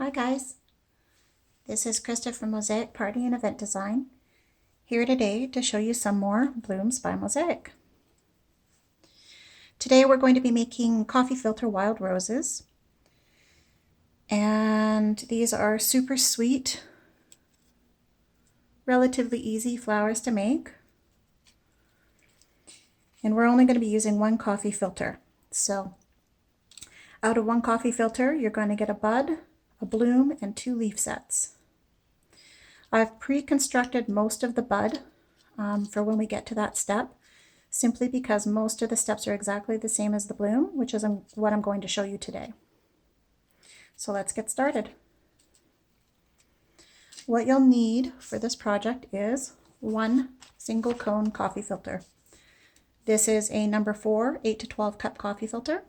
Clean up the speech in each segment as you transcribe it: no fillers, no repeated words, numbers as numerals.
Hi guys, this is Krista from Mosaic Party and Event Design, here today to show you some more blooms by Mosaic. Today we're going to be making coffee filter wild roses, and these are super sweet, relatively easy flowers to make, and we're only going to be using one coffee filter. So out of one coffee filter you're going to get a bud, a bloom, and 2 leaf sets. I've pre-constructed most of the bud for when we get to that step, simply because most of the steps are exactly the same as the bloom, which is what I'm going to show you today. So let's get started. What you'll need for this project is one single cone coffee filter. This is a number 4 8 to 12 cup coffee filter.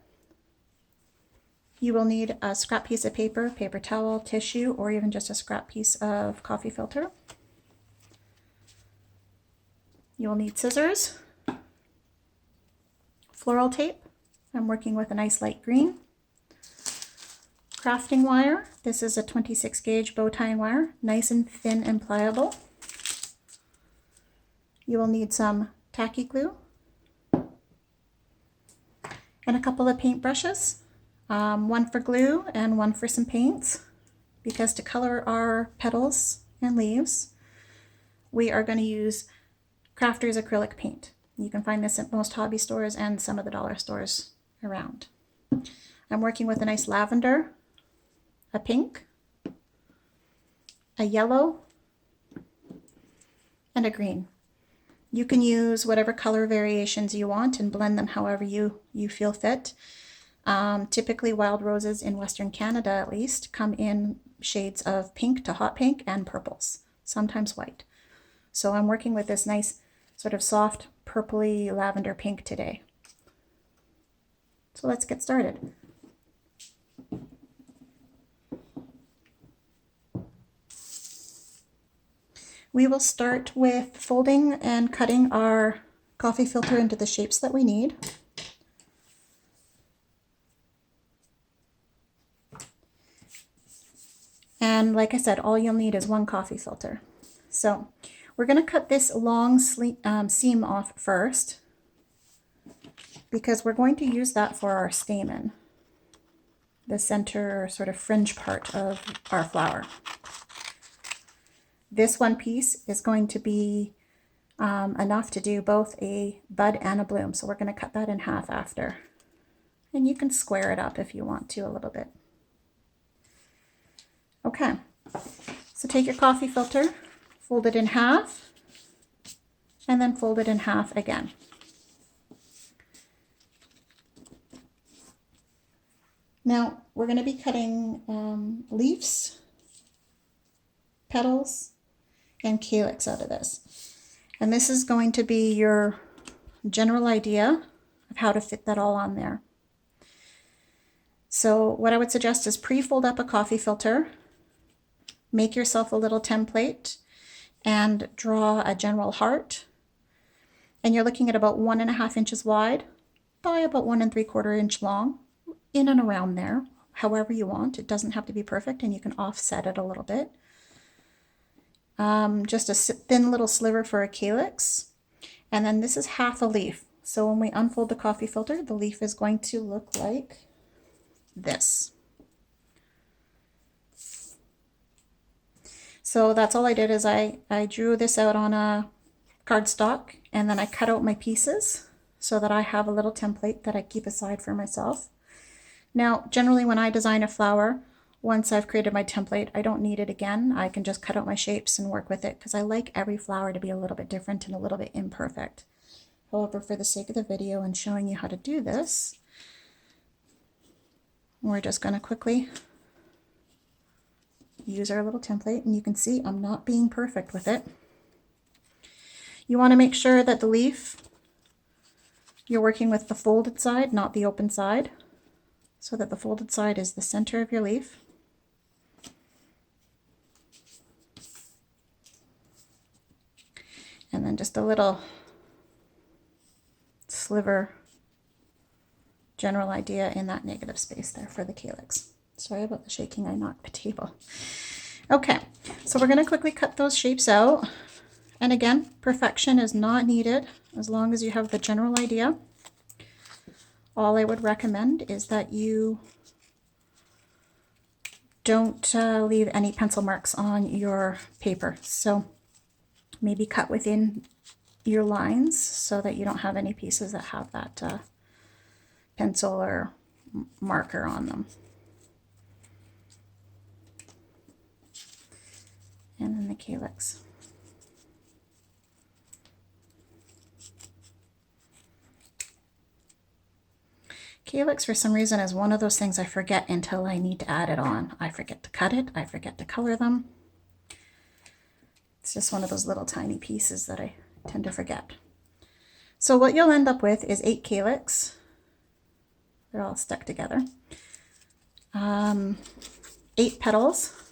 You will need a scrap piece of paper, paper towel, tissue, or even just a scrap piece of coffee filter. You will need scissors, floral tape. I'm working with a nice light green. Crafting wire. This is a 26 gauge bow tying wire, nice and thin and pliable. You will need some tacky glue and a couple of paint brushes. One for glue and one for some paints, because to color our petals and leaves we are going to use Crafters acrylic paint. You can find this at most hobby stores and some of the dollar stores around. I'm working with a nice lavender, a pink, a yellow, and a green. You can use whatever color variations you want and blend them however you feel fit. Typically wild roses in Western Canada at least come in shades of pink to hot pink and purples, sometimes white. So I'm working with this nice sort of soft purpley lavender pink today. So let's get started. We will start with folding and cutting our coffee filter into the shapes that we need. And like I said, all you'll need is one coffee filter. So we're going to cut this long seam off first, because we're going to use that for our stamen, the center sort of fringe part of our flower. This one piece is going to be enough to do both a bud and a bloom, so we're going to cut that in half after. And you can square it up if you want to a little bit. Okay, so take your coffee filter, fold it in half, and then fold it in half again. Now we're going to be cutting leaves, petals, and calyx out of this. And this is going to be your general idea of how to fit that all on there. So what I would suggest is pre-fold up a coffee filter, make yourself a little template, and draw a general heart. And you're looking at about 1.5 inches wide by about 1 3/4 inch long, in and around there, however you want. It doesn't have to be perfect, and you can offset it a little bit. Just a thin little sliver for a calyx. And then this is half a leaf. So when we unfold the coffee filter, the leaf is going to look like this. So that's all I did, is I drew this out on a cardstock, and then I cut out my pieces so that I have a little template that I keep aside for myself. Now, generally when I design a flower, once I've created my template, I don't need it again. I can just cut out my shapes and work with it, because I like every flower to be a little bit different and a little bit imperfect. However, for the sake of the video and showing you how to do this, we're just going to quickly use our little template, and you can see I'm not being perfect with it. You want to make sure that the leaf, you're working with the folded side, not the open side, so that the folded side is the center of your leaf. And then just a little sliver general idea in that negative space there for the calyx. Sorry about the shaking, I knocked the table. Okay, so we're going to quickly cut those shapes out. And again, perfection is not needed as long as you have the general idea. All I would recommend is that you don't leave any pencil marks on your paper. So maybe cut within your lines so that you don't have any pieces that have that pencil or marker on them. And then the calyx. Calyx, for some reason, is one of those things I forget until I need to add it on. I forget to cut it, I forget to color them. It's just one of those little tiny pieces that I tend to forget. So what you'll end up with is 8 calyx. They're all stuck together. 8 petals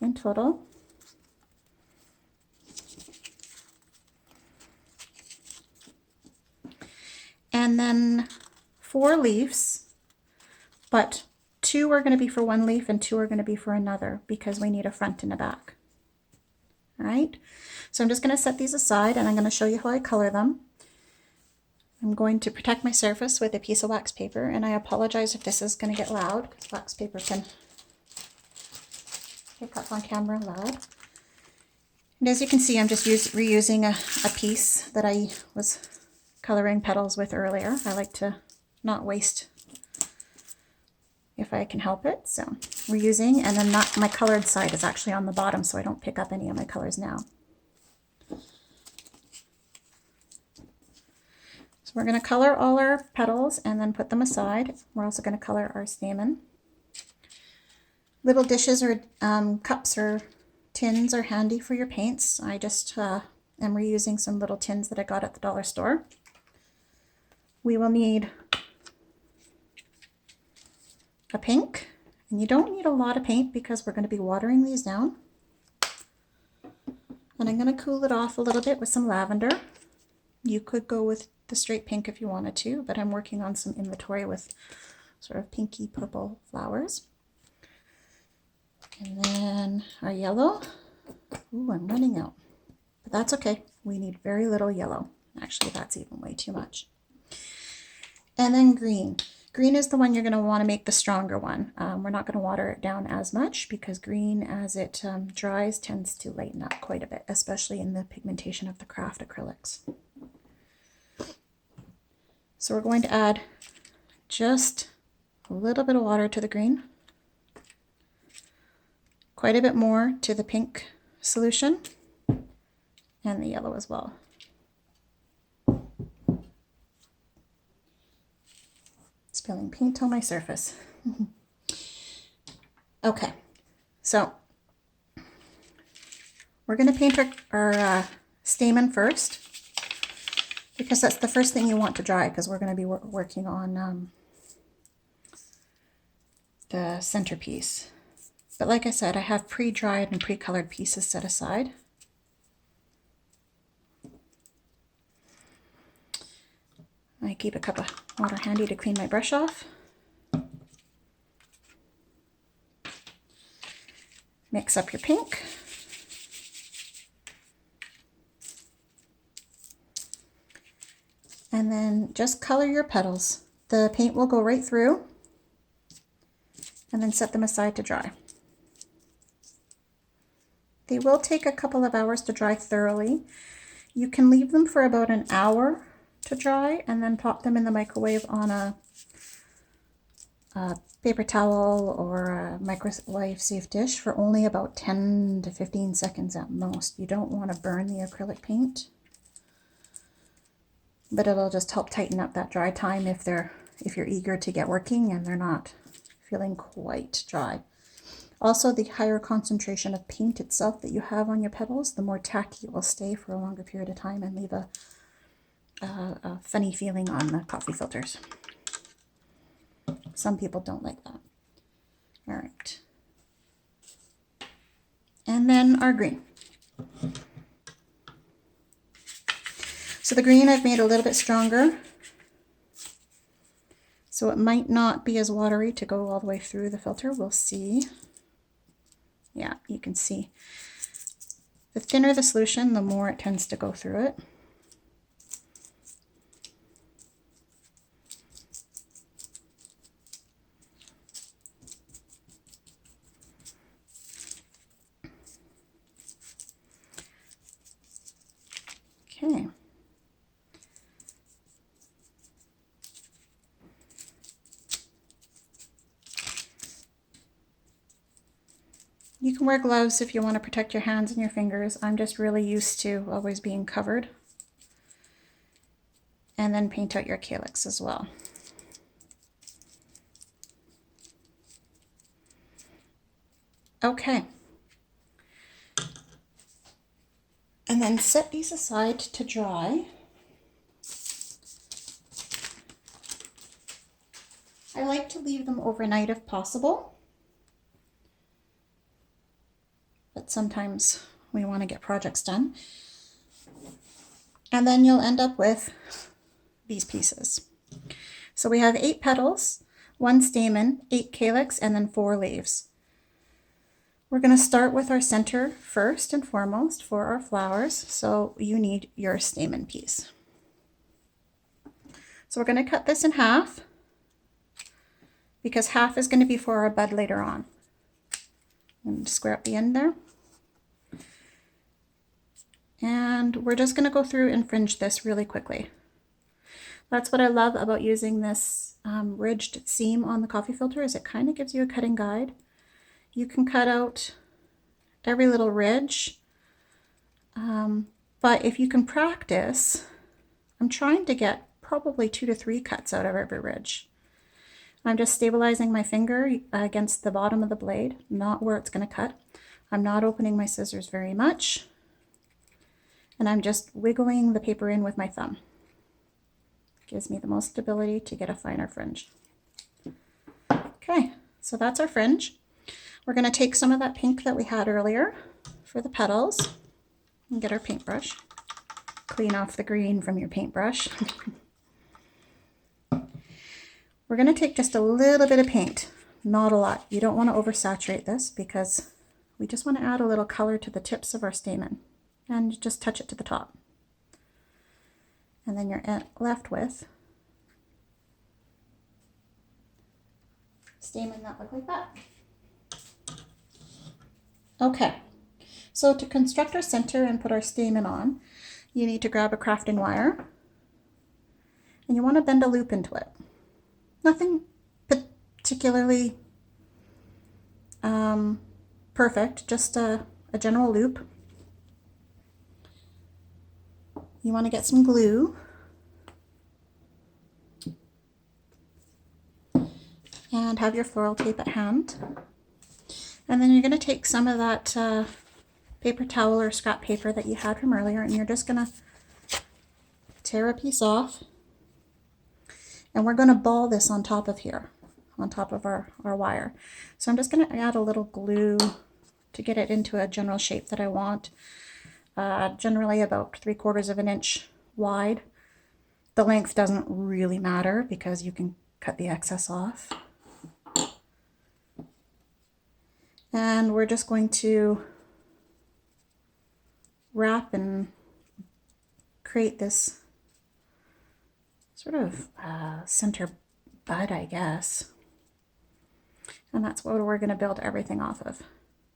in total. And then 4 leaves, but 2 are going to be for one leaf and 2 are going to be for another because we need a front and a back. All right, so I'm just going to set these aside and I'm going to show you how I color them. I'm going to protect my surface with a piece of wax paper, and I apologize if this is going to get loud because wax paper can pick up on camera loud. And as you can see, I'm just reusing a piece that I was coloring petals with earlier. I like to not waste if I can help it, so reusing. And then my colored side is actually on the bottom, so I don't pick up any of my colors now. So we're going to color all our petals and then put them aside. We're also going to color our stamen. Little dishes or cups or tins are handy for your paints. I just am reusing some little tins that I got at the dollar store. We will need a pink, and you don't need a lot of paint because we're going to be watering these down. And I'm going to cool it off a little bit with some lavender. You could go with the straight pink if you wanted to, but I'm working on some inventory with sort of pinky purple flowers. And then our yellow. Ooh, I'm running out, but that's okay. We need very little yellow. Actually, that's even way too much. And then green. Green is the one you're going to want to make the stronger one. We're not going to water it down as much because green, as it dries, tends to lighten up quite a bit, especially in the pigmentation of the craft acrylics. So we're going to add just a little bit of water to the green, quite a bit more to the pink solution, and the yellow as well. Spilling paint on my surface. Okay, so we're going to paint our stamen first because that's the first thing you want to dry, because we're going to be working on the centerpiece. But like I said, I have pre-dried and pre-colored pieces set aside. I keep a cup of water handy to clean my brush off. Mix up your pink. And then just color your petals. The paint will go right through, and then set them aside to dry. They will take a couple of hours to dry thoroughly. You can leave them for about an hour to dry and then pop them in the microwave on a paper towel or a microwave safe dish for only about 10 to 15 seconds at most. You don't want to burn the acrylic paint, but it'll just help tighten up that dry time if you're eager to get working and they're not feeling quite dry. Also, the higher concentration of paint itself that you have on your petals, the more tacky it will stay for a longer period of time and leave a funny feeling on the coffee filters. Some people don't like that. All right. And then our green. So the green I've made a little bit stronger. So So it might not be as watery to go all the way through the filter. We'll see. Yeah, you can see. The thinner the solution, the more it tends to go through it. Okay. You can wear gloves if you want to protect your hands and your fingers. I'm just really used to always being covered. And then paint out your calyx as well. Okay. And then set these aside to dry. I like to leave them overnight if possible. But sometimes we want to get projects done. And then you'll end up with these pieces. So we have 8 petals, 1 stamen, 8 calyx, and then 4 leaves. We're going to start with our center first and foremost for our flowers. So you need your stamen piece. So we're going to cut this in half because half is going to be for our bud later on. And square up the end there. And we're just going to go through and fringe this really quickly. That's what I love about using this ridged seam on the coffee filter, is it kind of gives you a cutting guide. You can cut out every little ridge, but if you can practice, I'm trying to get probably 2 to 3 cuts out of every ridge. I'm just stabilizing my finger against the bottom of the blade, not where it's going to cut. I'm not opening my scissors very much. And I'm just wiggling the paper in with my thumb. Gives me the most stability to get a finer fringe. Okay, so that's our fringe. We're going to take some of that pink that we had earlier for the petals and get our paintbrush. Clean off the green from your paintbrush. We're going to take just a little bit of paint, not a lot. You don't want to oversaturate this because we just want to add a little color to the tips of our stamen. And just touch it to the top. And then you're left with stamen that look like that. Okay, so to construct our center and put our stamen on, you need to grab a crafting wire and you want to bend a loop into it. Nothing particularly perfect, just a general loop. You want to get some glue and have your floral tape at hand. And then you're going to take some of that paper towel or scrap paper that you had from earlier, and you're just going to tear a piece off. And we're going to ball this on top of here, on top of our wire. So I'm just going to add a little glue to get it into a general shape that I want. Generally about 3/4 of an inch wide. The length doesn't really matter because you can cut the excess off. And we're just going to wrap and create this sort of center bud, I guess. And that's what we're going to build everything off of.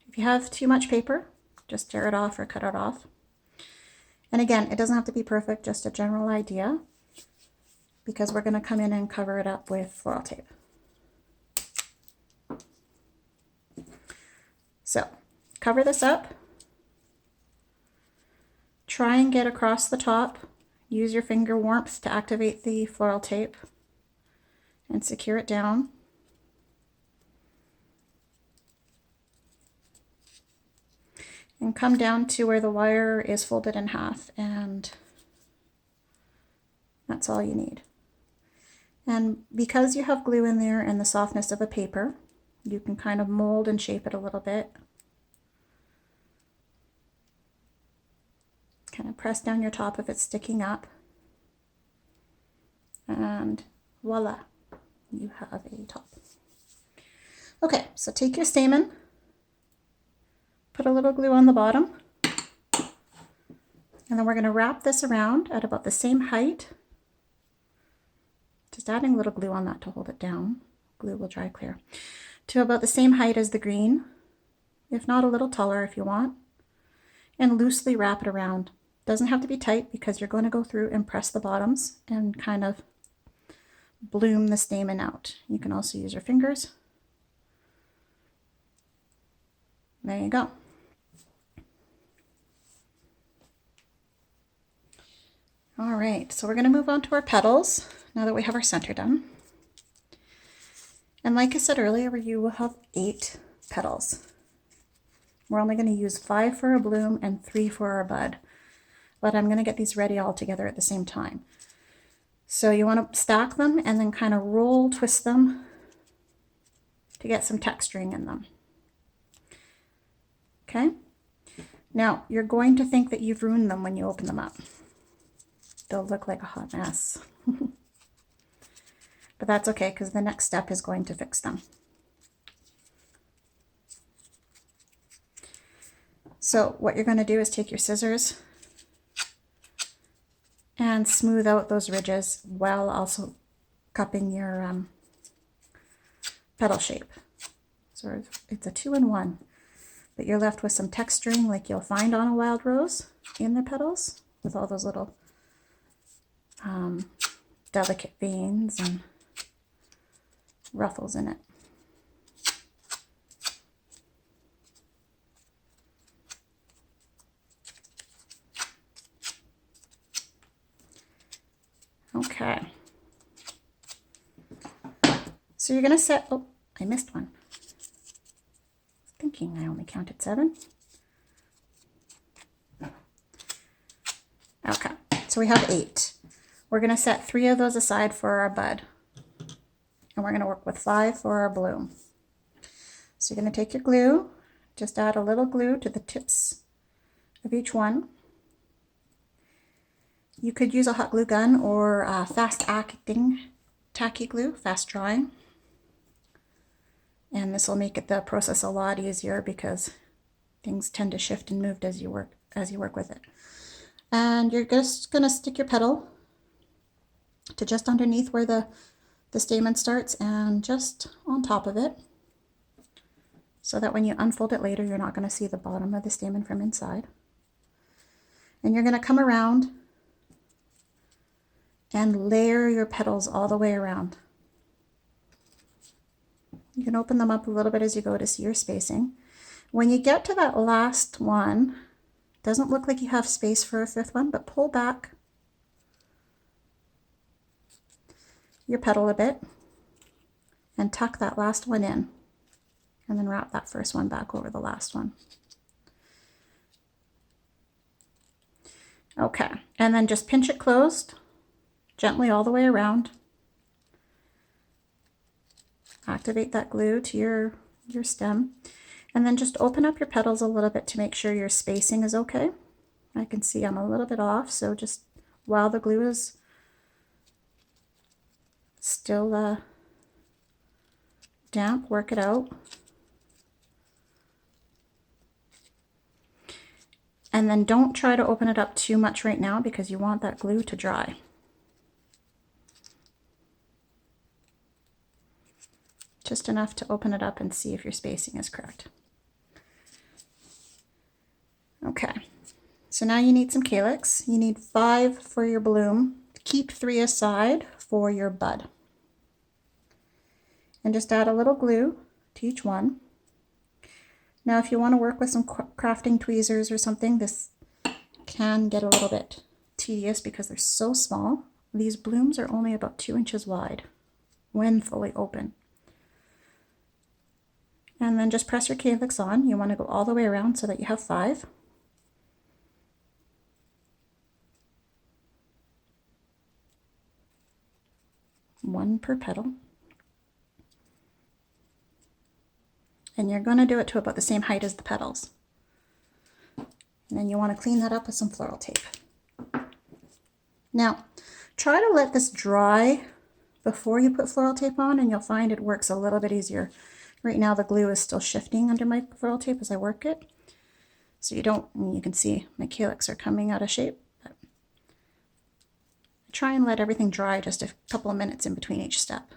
If you have too much paper, just tear it off or cut it off. And again, it doesn't have to be perfect, just a general idea, because we're going to come in and cover it up with floral tape. So cover this up. Try and get across the top. Use your finger warmth to activate the floral tape and secure it down. And come down to where the wire is folded in half, and that's all you need. And because you have glue in there and the softness of a paper, you can kind of mold and shape it a little bit. Kind of press down your top if it's sticking up. And voila, you have a top. Okay, so take your stamen, put a little glue on the bottom, and then we're going to wrap this around at about the same height. Just adding a little glue on that to hold it down. Glue will dry clear. To about the same height as the green, if not a little taller if you want, and loosely wrap it around. Doesn't have to be tight because you're going to go through and press the bottoms and kind of bloom the stamen out. You can also use your fingers. There you go. All right, so we're going to move on to our petals now that we have our center done. And like I said earlier, you will have 8 petals. We're only going to use 5 for a bloom and 3 for our bud. But I'm going to get these ready all together at the same time. So you want to stack them and then kind of roll, twist them to get some texturing in them. Okay? Now, you're going to think that you've ruined them when you open them up. They'll look like a hot mess. But that's okay, because the next step is going to fix them. So what you're going to do is take your scissors and smooth out those ridges while also cupping your petal shape. So it's a 2-in-1, but you're left with some texturing like you'll find on a wild rose in the petals with all those little delicate veins and ruffles in it. Okay. So you're going to set, oh, I missed one. Thinking I only counted 7. Okay, so we have 8. We're going to set 3 of those aside for our bud. And we're going to work with 5 for our bloom. So you're going to take your glue, just add a little glue to the tips of each one. You could use a hot glue gun or fast acting tacky glue, fast drying. And this will make the process a lot easier because things tend to shift and move as you work with it. And you're just going to stick your petal to just underneath where the stamen starts and just on top of it, so that when you unfold it later, you're not going to see the bottom of the stamen from inside. And you're going to come around and layer your petals all the way around. You can open them up a little bit as you go to see your spacing. When you get to that last one, doesn't look like you have space for a 5th one, but pull back your petal a bit and tuck that last one in, and then wrap that first one back over the last one. Okay, and then just pinch it closed gently all the way around. Activate that glue to your stem, and then just open up your petals a little bit to make sure your spacing is okay. I can see I'm a little bit off, so just while the glue is still damp, work it out. And then don't try to open it up too much right now because you want that glue to dry. Just enough to open it up and see if your spacing is correct. Okay, so now you need some calyx. You need 5 for your bloom. Keep 3 aside for your bud. And just add a little glue to each one. Now if you want to work with some crafting tweezers or something, this can get a little bit tedious because they're so small. These blooms are only about 2 inches wide when fully open. And then just press your calyx on. You want to go all the way around so that you have 5. One per petal. And you're going to do it to about the same height as the petals. And then you want to clean that up with some floral tape. Now, try to let this dry before you put floral tape on, and you'll find it works a little bit easier. Right now the glue is still shifting under my floral tape as I work it. So you can see my calyx are coming out of shape. But I try and let everything dry just a couple of minutes in between each step.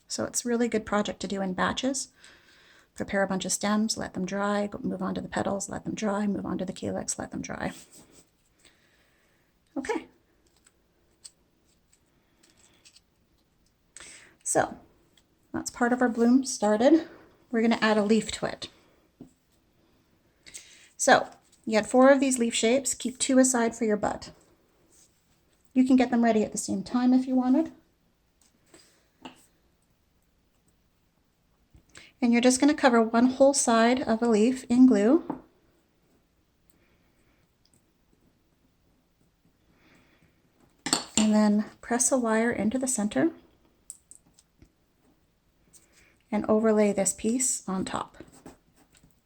So it's a really good project to do in batches. Prepare a bunch of stems, let them dry, move on to the petals, let them dry, move on to the calyx, let them dry. Okay. So that's part of our bloom started. We're going to add a leaf to it. So you had 4 of these leaf shapes. Keep 2 aside for your bud. You can get them ready at the same time if you wanted. And you're just going to cover one whole side of a leaf in glue. And then press a wire into the center and overlay this piece on top.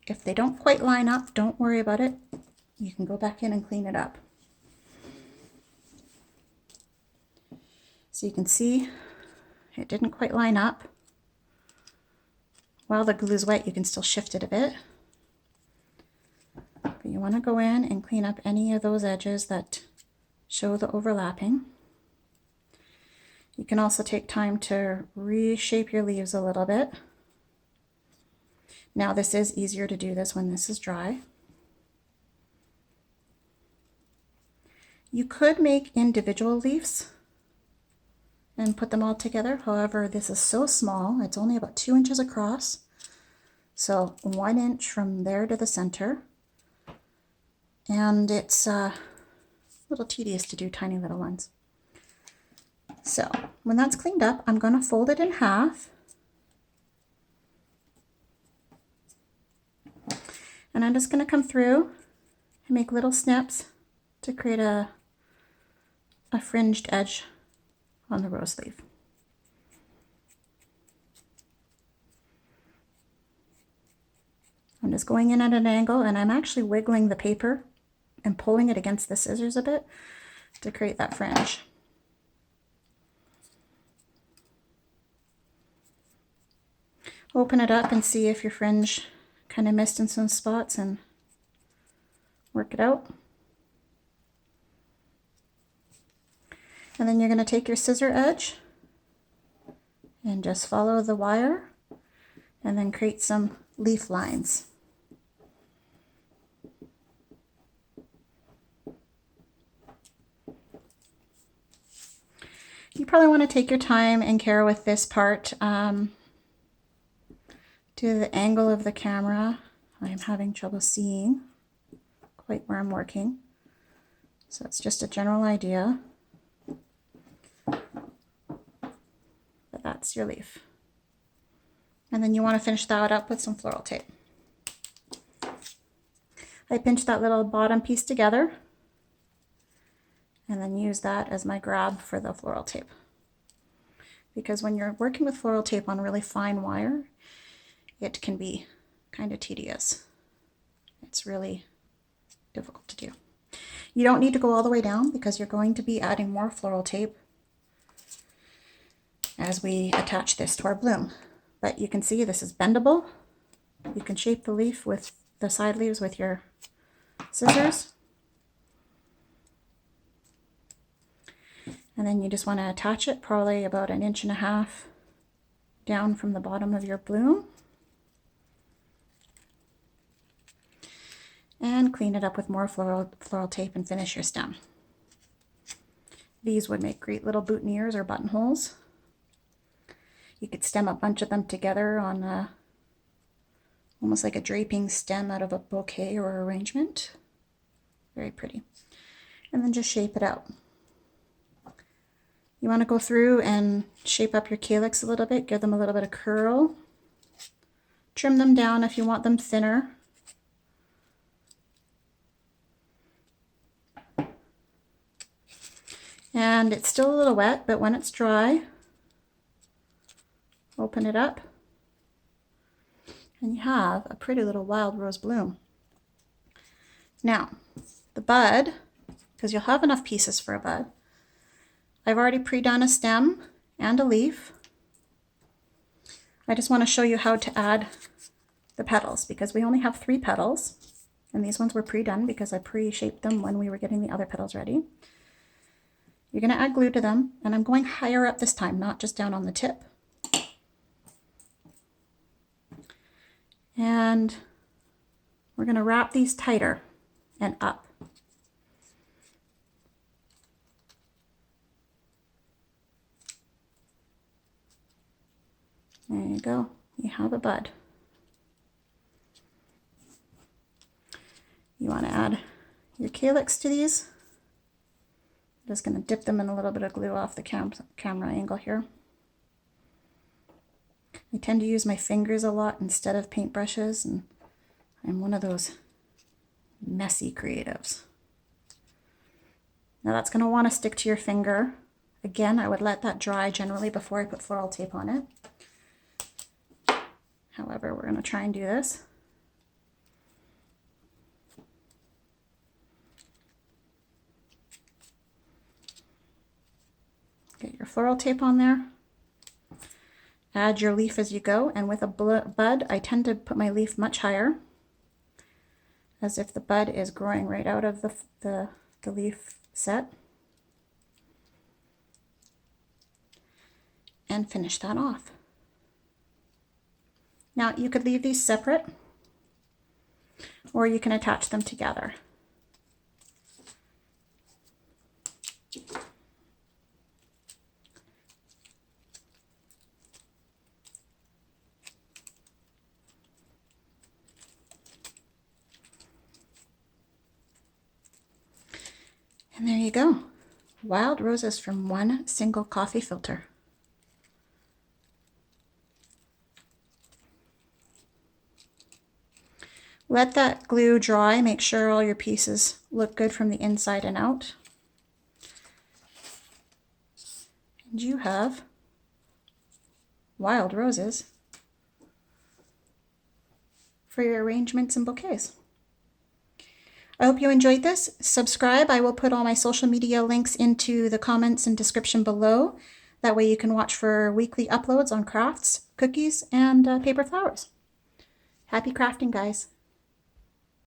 If they don't quite line up, don't worry about it. You can go back in and clean it up. So you can see it didn't quite line up. While the glue's wet, you can still shift it a bit. But you want to go in and clean up any of those edges that show the overlapping. You can also take time to reshape your leaves a little bit. Now this is easier to do this when this is dry. You could make individual leaves and put them all together. However, this is so small, it's only about 2 inches across. So 1 inch from there to the center. And it's a little tedious to do tiny little ones. So when that's cleaned up, I'm going to fold it in half. And I'm just going to come through and make little snips to create a fringed edge on the rose leaf. I'm just going in at an angle, and I'm actually wiggling the paper and pulling it against the scissors a bit to create that fringe. Open it up and see if your fringe kind of missed in some spots and work it out. And then you're going to take your scissor edge and just follow the wire and then create some leaf lines. You probably want to take your time and care with this part. To the angle of the camera, I'm having trouble seeing quite where I'm working. So it's just a general idea. But that's your leaf. And then you want to finish that up with some floral tape. I pinched that little bottom piece together and then use that as my grab for the floral tape. Because when you're working with floral tape on really fine wire, it can be kind of tedious. It's really difficult to do. You don't need to go all the way down because you're going to be adding more floral tape as we attach this to our bloom. But you can see this is bendable. You can shape the leaf with the side leaves with your scissors. And then you just want to attach it probably about 1.5 inches down from the bottom of your bloom. And clean it up with more floral tape and finish your stem. These would make great little boutonnieres or buttonholes. You could stem a bunch of them together on almost like a draping stem out of a bouquet or arrangement. Very pretty. And then just shape it out. You want to go through and shape up your calyx a little bit, give them a little bit of curl. Trim them down if you want them thinner. And it's still a little wet, but when it's dry, open it up and you have a pretty little wild rose bloom. Now, the bud, because you'll have enough pieces for a bud, I've already pre-done a stem and a leaf. I just want to show you how to add the petals because we only have 3 petals, and these ones were pre-done because I pre-shaped them when we were getting the other petals ready. You're going to add glue to them, and I'm going higher up this time, not just down on the tip. And we're going to wrap these tighter and up. There you go. You have a bud. You want to add your calyx to these. I'm just going to dip them in a little bit of glue off the camera angle here. I tend to use my fingers a lot instead of paintbrushes, and I'm one of those messy creatives. Now that's going to want to stick to your finger. Again, I would let that dry generally before I put floral tape on it. However, we're going to try and do this. Get your floral tape on there. Add your leaf as you go, and with a bud, I tend to put my leaf much higher, as if the bud is growing right out of the leaf set. And finish that off. Now you could leave these separate, or you can attach them together. And there you go. Wild roses from one single coffee filter. Let that glue dry. Make sure all your pieces look good from the inside and out. And you have wild roses for your arrangements and bouquets. I hope you enjoyed this. Subscribe. I will put all my social media links into the comments and description below. That way you can watch for weekly uploads on crafts, cookies, and paper flowers. Happy crafting, guys.